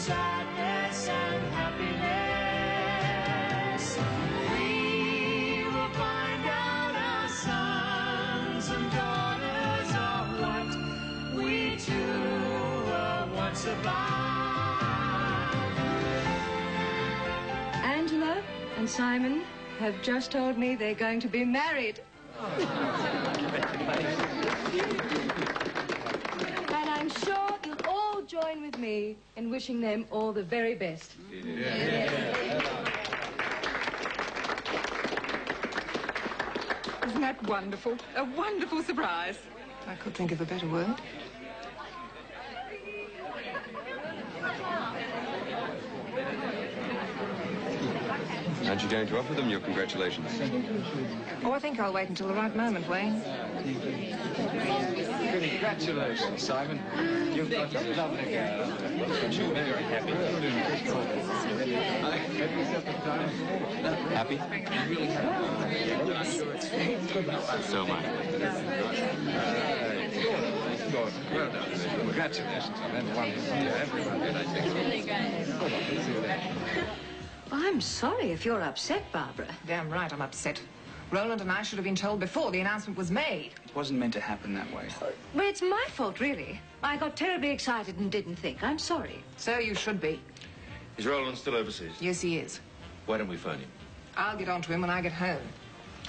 sadness and happiness. We will find out our sons and daughters are what we too were once about. Angela and Simon have just told me they're going to be married. And I'm sure you'll all join with me in wishing them all the very best. Isn't that wonderful? A wonderful surprise. I could think of a better word. Aren't you going to offer them your congratulations? Oh, I think I'll wait until the right moment, Wayne. Congratulations, Simon. You've got a lovely girl. You're very happy. Happy? So am I. Well done. Congratulations on that wonderful everyone. I'm sorry if you're upset, Barbara. Damn right I'm upset. Roland and I should have been told before the announcement was made. It wasn't meant to happen that way. Well, it's my fault, really. I got terribly excited and didn't think. I'm sorry. So you should be. Is Roland still overseas? Yes, he is. Why don't we phone him? I'll get on to him when I get home.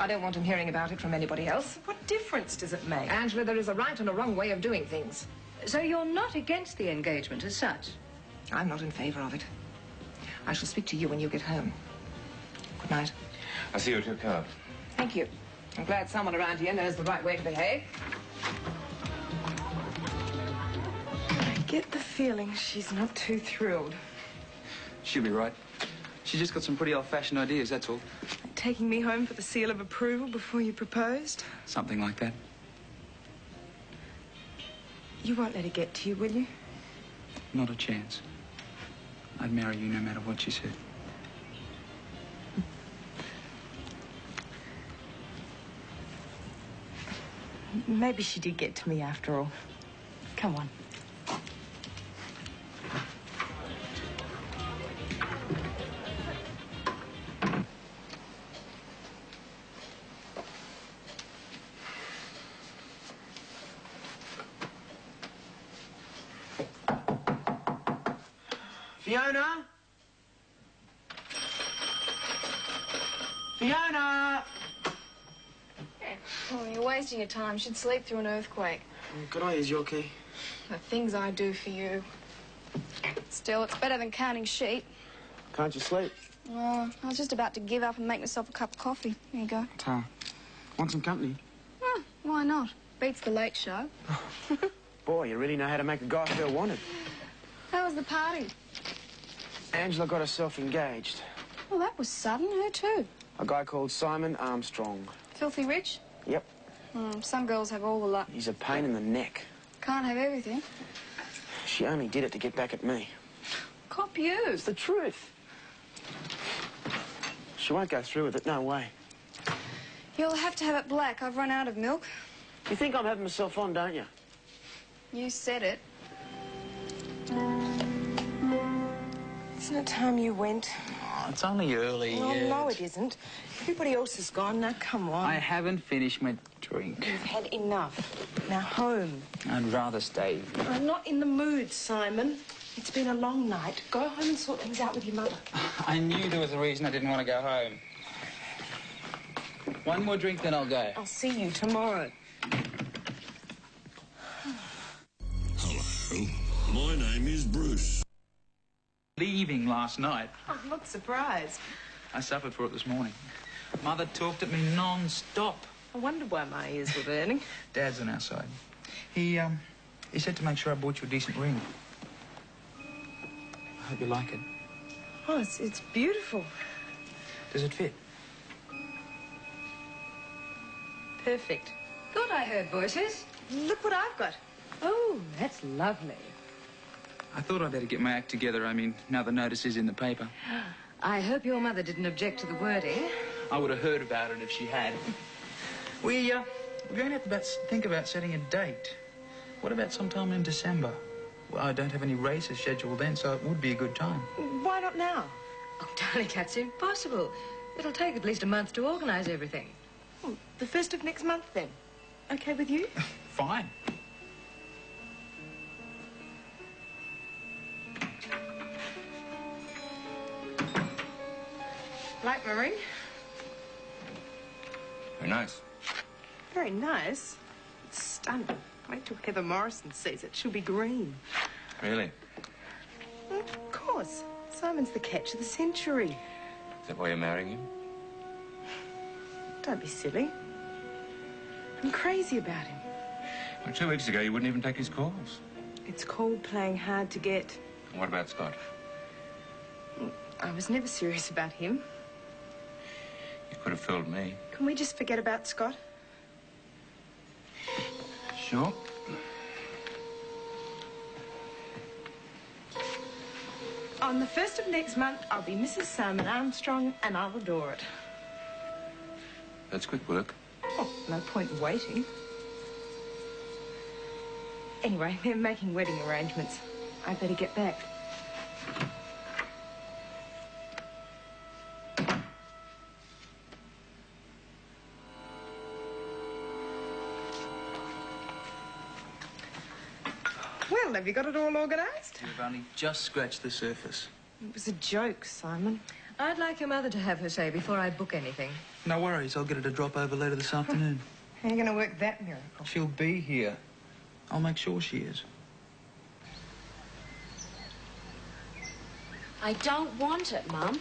I don't want him hearing about it from anybody else. What difference does it make? Angela, there is a right and a wrong way of doing things. So you're not against the engagement as such? I'm not in favor of it. I shall speak to you when you get home. Good night. I'll see you at your car. Thank you. I'm glad someone around here knows the right way to behave. I get the feeling she's not too thrilled. She'll be right. She just got some pretty old-fashioned ideas, that's all. Like taking me home for the seal of approval before you proposed. Something like that. You won't let her get to you, will you? Not a chance. I'd marry you no matter what she said. Maybe she did get to me after all. Come on. Fiona? Fiona! Oh, you're wasting your time. You should sleep through an earthquake. Can I use your key? The things I do for you. Still, it's better than counting sheep. Can't you sleep? Oh, I was just about to give up and make myself a cup of coffee. Here you go. Ta. Want some company? Oh, why not? Beats the late show. Boy, you really know how to make a guy feel wanted. How was the party? Angela got herself engaged. Well, that was sudden. Who to? A guy called Simon Armstrong. Filthy rich? Yep. Some girls have all the luck. He's a pain in the neck. Can't have everything. She only did it to get back at me. Cop you. It's the truth. She won't go through with it, no way. You'll have to have it black. I've run out of milk. You think I'm having myself on, don't you? You said it. Isn't it time you went? Oh, it's only early Well, yet. no, it isn't. Everybody else is gone. Now, come on. I haven't finished my drink. You've had enough. Now, home. I'd rather stay. I'm not in the mood, Simon. It's been a long night. Go home and sort things out with your mother. I knew there was a reason I didn't want to go home. One more drink, then I'll go. I'll see you tomorrow. Hello, my name is Bruce. Leaving last night. I'm not surprised. I suffered for it this morning. Mother talked at me non-stop. I wonder why my ears were burning. Dad's on our side. He said to make sure I bought you a decent ring. I hope you like it. Oh, it's beautiful. Does it fit? Perfect. Thought I heard voices. Look what I've got. Oh, that's lovely. I thought I'd better get my act together. I mean, now the notice is in the paper. I hope your mother didn't object to the wording. I would have heard about it if she had. We're going to have to think about setting a date. What about sometime in December? Well, I don't have any races scheduled then, so it would be a good time. Why not now? Oh, darling, that's impossible. It'll take at least a month to organise everything. Oh, the 1st of next month, then. Okay with you? Fine. Like my ring? Very nice. Very nice. It's stunning. Wait till Heather Morrison sees it. She'll be green. Really? Of course. Simon's the catch of the century. Is that why you're marrying him? Don't be silly. I'm crazy about him. Well, 2 weeks ago, you wouldn't even take his calls. It's called playing hard to get. And what about Scott? I was never serious about him. You could have fooled me. Can we just forget about Scott? Sure. On the 1st of next month, I'll be Mrs. Simon Armstrong, and I'll adore it. That's quick work. Oh, no point in waiting. Anyway, they're making wedding arrangements. I better get back. Well, have you got it all organised? We've only just scratched the surface. It was a joke, Simon. I'd like your mother to have her say before I book anything. No worries, I'll get her to drop over later this afternoon. How are you going to work that miracle? She'll be here. I'll make sure she is. I don't want it, Mum.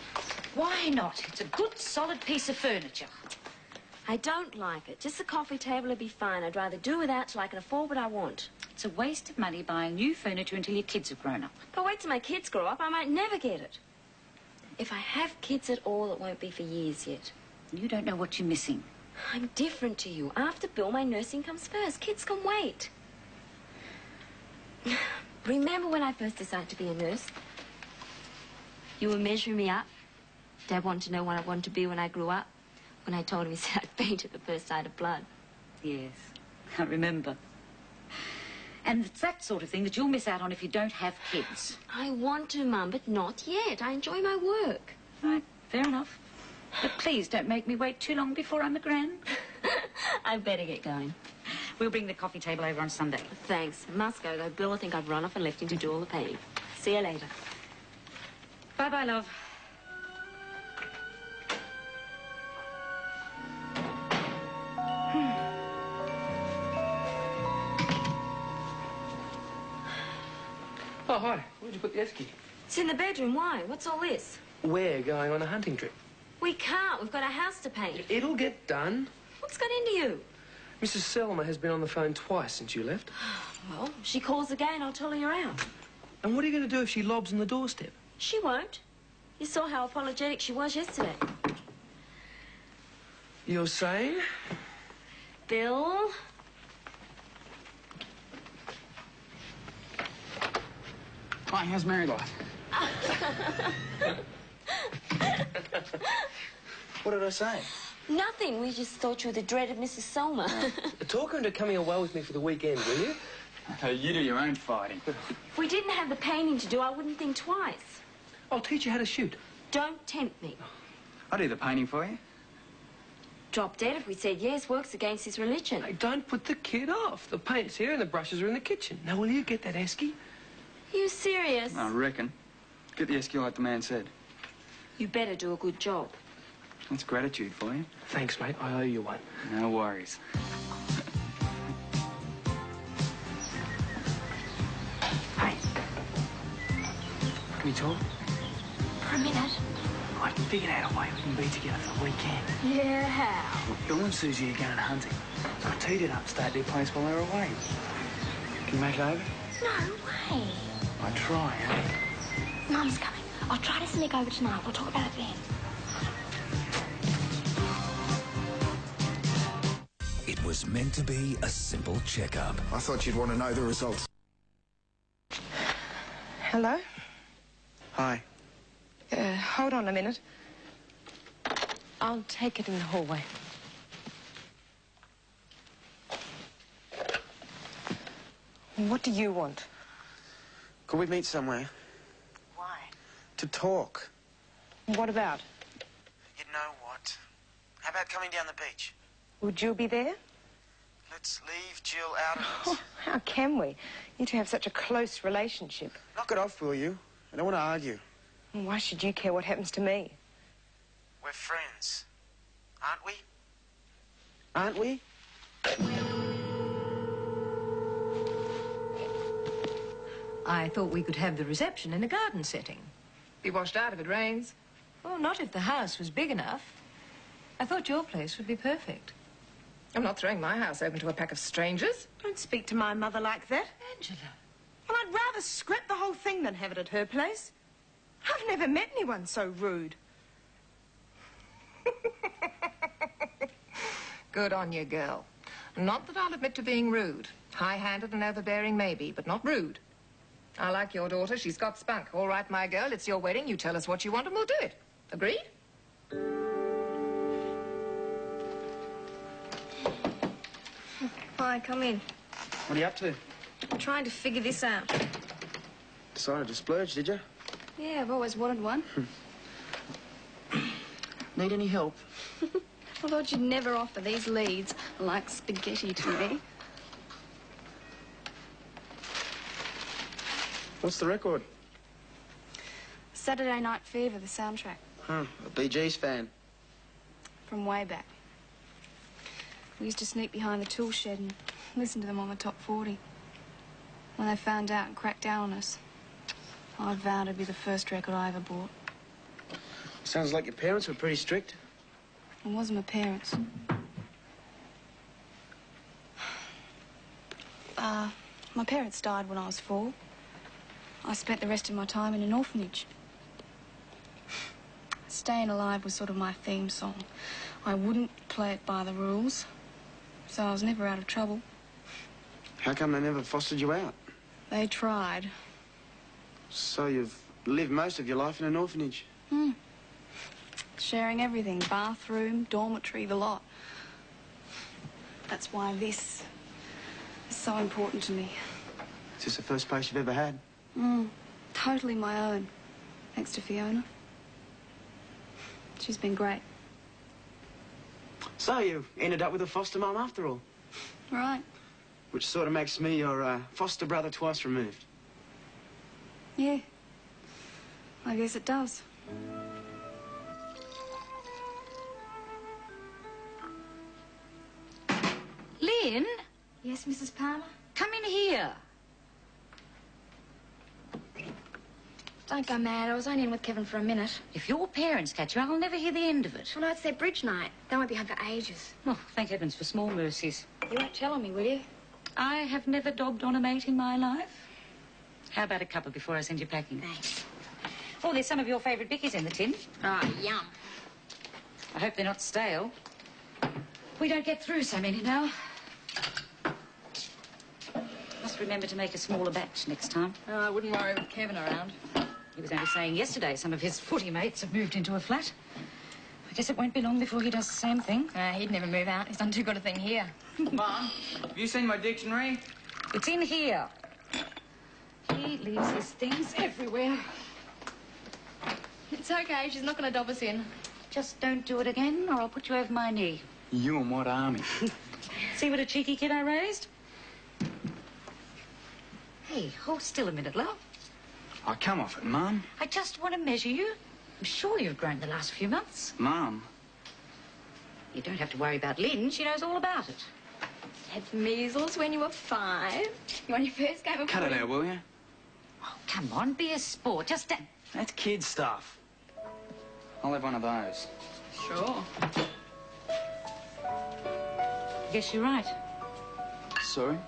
Why not? It's a good, solid piece of furniture. I don't like it. Just the coffee table would be fine. I'd rather do without till I can afford what I want. It's a waste of money buying new furniture until your kids have grown up. But wait till my kids grow up. I might never get it. If I have kids at all, it won't be for years yet. You don't know what you're missing. I'm different to you. After Bill, my nursing comes first. Kids can wait. Remember when I first decided to be a nurse? You were measuring me up. Dad wanted to know what I wanted to be when I grew up. When I told him, he said I'd faint at the first sight of blood. Yes, I remember. And it's that sort of thing that you'll miss out on if you don't have kids. I want to, Mum, but not yet. I enjoy my work. Right, fair enough. But please don't make me wait too long before I'm a gran. I better get going. We'll bring the coffee table over on Sunday. Thanks. Must go, though. Bill will think I've run off and left him to do all the paying. See you later. Bye-bye, love. Oh, hi. Where'd you put the esky? It's in the bedroom. Why? What's all this? We're going on a hunting trip. We can't. We've got a house to paint. It'll get done. What's got into you? Mrs. Selma has been on the phone twice since you left. Well, if she calls again, I'll tell her you're out. And what are you going to do if she lobs on the doorstep? She won't. You saw how apologetic she was yesterday. You're saying? Bill? Hi, how's married life? What did I say? Nothing. We just thought you were the dreaded Mrs. Selma. Talk her into coming away with me for the weekend, will you? Hey, you do your own fighting. If we didn't have the painting to do, I wouldn't think twice. I'll teach you how to shoot. Don't tempt me. I'll do the painting for you. Drop dead if we said yes. Works against his religion. Hey, don't put the kid off. The paint's here and the brushes are in the kitchen. Now, will you get that esky? You serious? I reckon. Get the esky like the man said. You better do a good job. That's gratitude for you. Thanks, mate. I owe you one. No worries. Hey. Can we talk? For a minute. I figured out a way we can be together for the weekend. Yeah, how? Bill and Susie are going hunting. So I teed it up, stay at their place while they're away. Can you make it over? No way. I try, eh? Mum's coming. I'll try to sneak over tonight. We'll talk about it then. It was meant to be a simple checkup. I thought you'd want to know the results. Hello? Hi. Hold on a minute. I'll take it in the hallway. What do you want? Could we meet somewhere? Why? To talk. What about? You know what? How about coming down the beach? Would Jill be there? Let's leave Jill out of this. Oh, how can we? You two have such a close relationship. Knock it off, will you? I don't want to argue. Why should you care what happens to me? We're friends. Aren't we? Aren't we? I thought we could have the reception in a garden setting. Be washed out if it rains. Well, not if the house was big enough. I thought your place would be perfect. I'm not throwing my house open to a pack of strangers. Don't speak to my mother like that. Angela. Well, I'd rather scrap the whole thing than have it at her place. I've never met anyone so rude. Good on you, girl. Not that I'll admit to being rude. High-handed and overbearing, maybe, but not rude. I like your daughter. She's got spunk. All right, my girl, it's your wedding. You tell us what you want and we'll do it. Agreed? Hi, come in. What are you up to? I'm trying to figure this out. Decided to splurge, did you? Yeah, I've always wanted one. Need any help? I thought you'd never offer these leads like spaghetti to me. What's the record? Saturday Night Fever, the soundtrack. Huh, a Bee Gees fan. From way back. We used to sneak behind the tool shed and listen to them on the top 40. When they found out and cracked down on us, I vowed it'd be the first record I ever bought. Sounds like your parents were pretty strict. It wasn't my parents. My parents died when I was 4. I spent the rest of my time in an orphanage. Staying alive was sort of my theme song. I wouldn't play it by the rules, so I was never out of trouble. How come they never fostered you out? They tried. So you've lived most of your life in an orphanage? Sharing everything, bathroom, dormitory, the lot. That's why this is so important to me. Is this the first place you've ever had? Totally my own, thanks to Fiona. She's been great. So you ended up with a foster mum after all? Right. Which sort of makes me your foster brother twice removed. Yeah. I guess it does. Lynn? Yes, Mrs. Palmer? Come in here. Don't go mad. I was only in with Kevin for a minute. If your parents catch you, I'll never hear the end of it. Well, no, it's their bridge night. They won't be home for ages. Oh, thank heavens for small mercies. You won't tell on me, will you? I have never dobbed on a mate in my life. How about a cuppa before I send you packing? Thanks. Oh, there's some of your favourite bickies in the tin. Oh, yum. I hope they're not stale. We don't get through so many now. Must remember to make a smaller batch next time. Oh, I wouldn't worry with Kevin around. He was only saying yesterday some of his footy mates have moved into a flat. I guess it won't be long before he does the same thing. He'd never move out. He's done too good a thing here. Mum, have you seen my dictionary? It's in here. He leaves his things everywhere. It's okay. She's not going to dob us in. Just don't do it again, or I'll put you over my knee. You and what army? See what a cheeky kid I raised? Hey, hold still a minute, love. I come off it, Mum. I just want to measure you. I'm sure you've grown the last few months. Mum. You don't have to worry about Lynn. She knows all about it. Had measles when you were 5. You won your first game of Cut it footy. out, will you? Oh, come on, be a sport. Just That's kid stuff. I'll have one of those. Sure. Guess you're right. Sorry?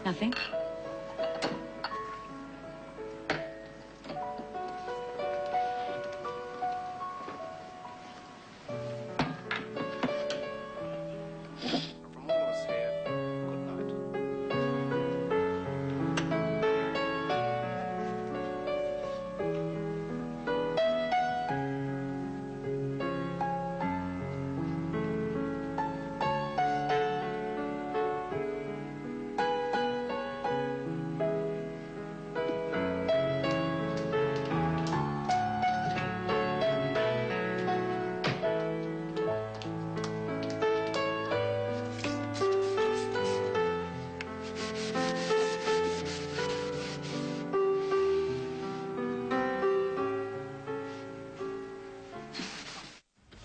Nothing. From all of us here, good night.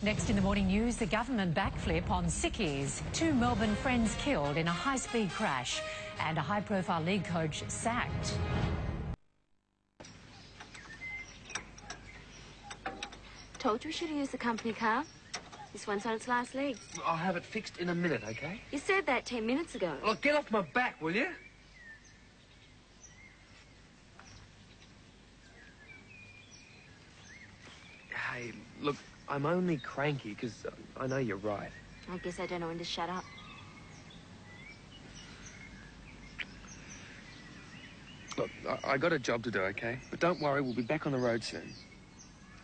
Next in the morning news, the government backflip on sickies. 2 Melbourne friends killed in a high-speed crash and a high-profile league coach sacked. Told you we should have used the company car. This one's on its last legs. I'll have it fixed in a minute, OK? You said that 10 minutes ago. Look, get off my back, will you? Hey, look, I'm only cranky because I know you're right. I guess I don't know when to shut up. Look, I got a job to do, OK? But don't worry, we'll be back on the road soon.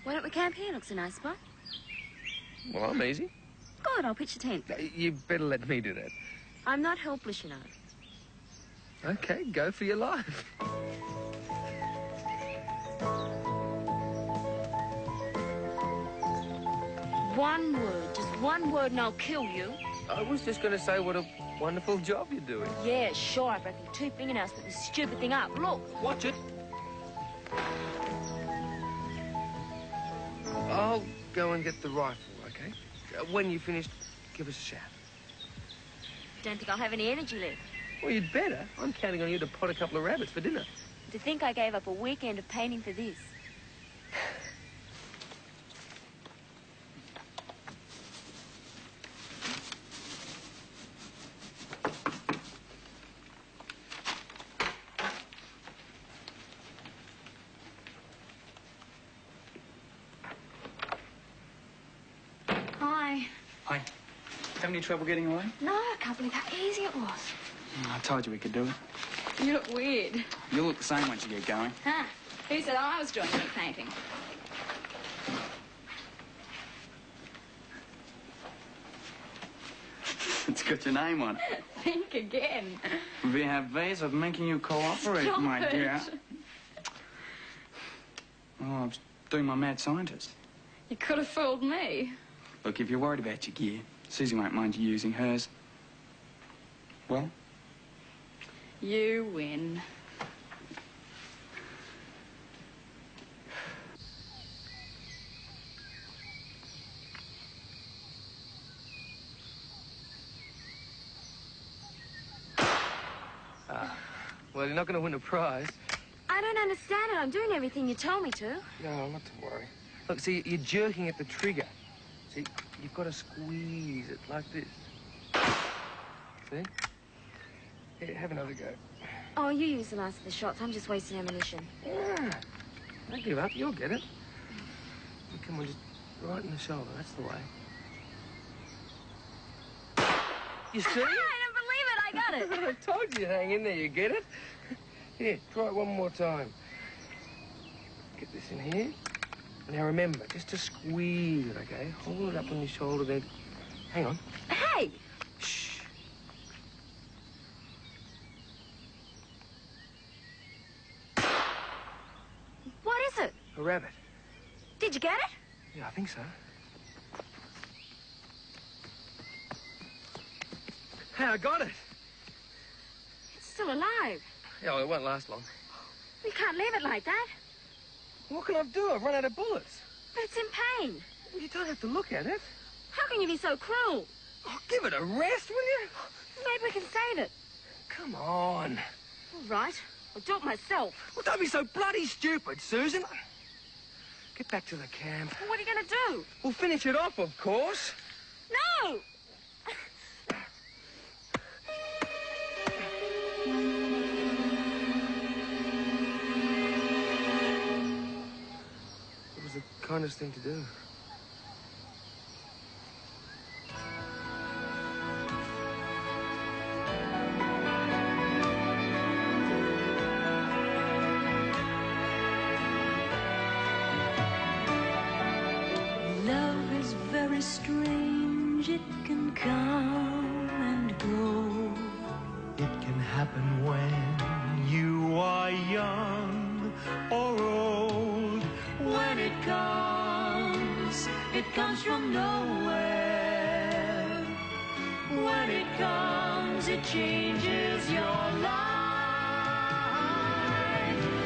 Why don't we camp here? Looks a nice spot. Well, I'm easy. Good, I'll pitch the tent. You better let me do that. I'm not helpless, you know. OK, go for your life. One word, just one word and I'll kill you. I was just going to say what a wonderful job you're doing. Yeah, sure, I reckon 2 fingernails put this stupid thing up. Look. Watch it. I'll go and get the rifle, OK? When you've finished, give us a shout. Don't think I'll have any energy left. Well, you'd better. I'm counting on you to pot a couple of rabbits for dinner. To think I gave up a weekend of painting for this. Hi. Hi. Having any trouble getting away? No, I can't believe how easy it was. I told you we could do it. You look weird. You'll look the same once you get going. Huh? Who said I was doing any painting? It's got your name on it. Think again. We have ways of making you cooperate, Stop my it. dear. Oh, I was doing my mad scientist. You could have fooled me. Look, if you're worried about your gear, Susie won't mind you using hers. Well? You win. Well, you're not going to win a prize. I don't understand it. I'm doing everything you told me to. No, not to worry. Look, see, you're jerking at the trigger. See, you've got to squeeze it like this. See? Here, have another go. Oh, you use the last of the shots. I'm just wasting ammunition. Yeah. Don't give up. You'll get it. Come on, just right in the shoulder. That's the way. You see? I don't believe it. I got it. I told you, hang in there. You get it? Here, try it one more time. Get this in here. Now remember, just to squeeze it, okay? Hold it up on your shoulder, then... Hang on. Hey! Shh. What is it? A rabbit. Did you get it? Yeah, I think so. Hey, I got it. It's still alive. Yeah, well, it won't last long. We can't leave it like that. What can I do? I've run out of bullets. But it's in pain. Well, you don't have to look at it. How can you be so cruel? Oh, give it a rest, will you? Maybe we can save it. Come on. All right. I'll do it myself. Well, don't be so bloody stupid, Susan. Get back to the camp. Well, what are you going to do? We'll finish it off, of course. No! It was the kindest thing to do. Love is very strange. It can come and go. It can happen when you are young or old. When it comes from nowhere. When it comes, it changes your life.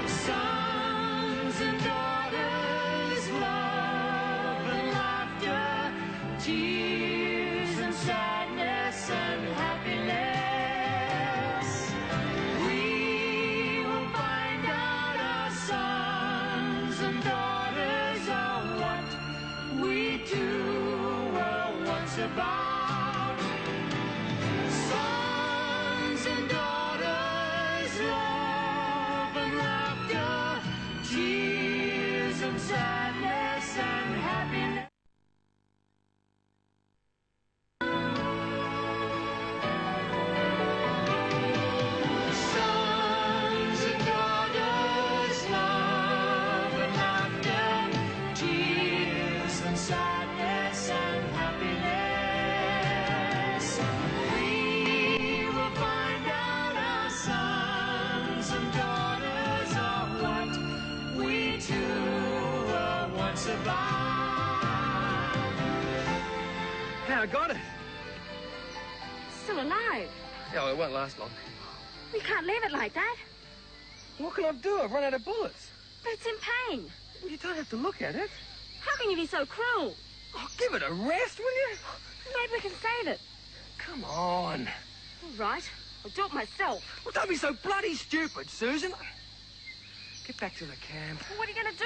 Sons and daughters, love and laughter, survive. Yeah, I got it. Still alive. Yeah, well, it won't last long. We can't leave it like that. What can I do? I've run out of bullets. But it's in pain. Well, you don't have to look at it. How can you be so cruel? Oh, give it a rest, will you? Maybe we can save it. Come on. All right. I'll do it myself. Well, don't be so bloody stupid, Susan. Get back to the camp. What are you going to do?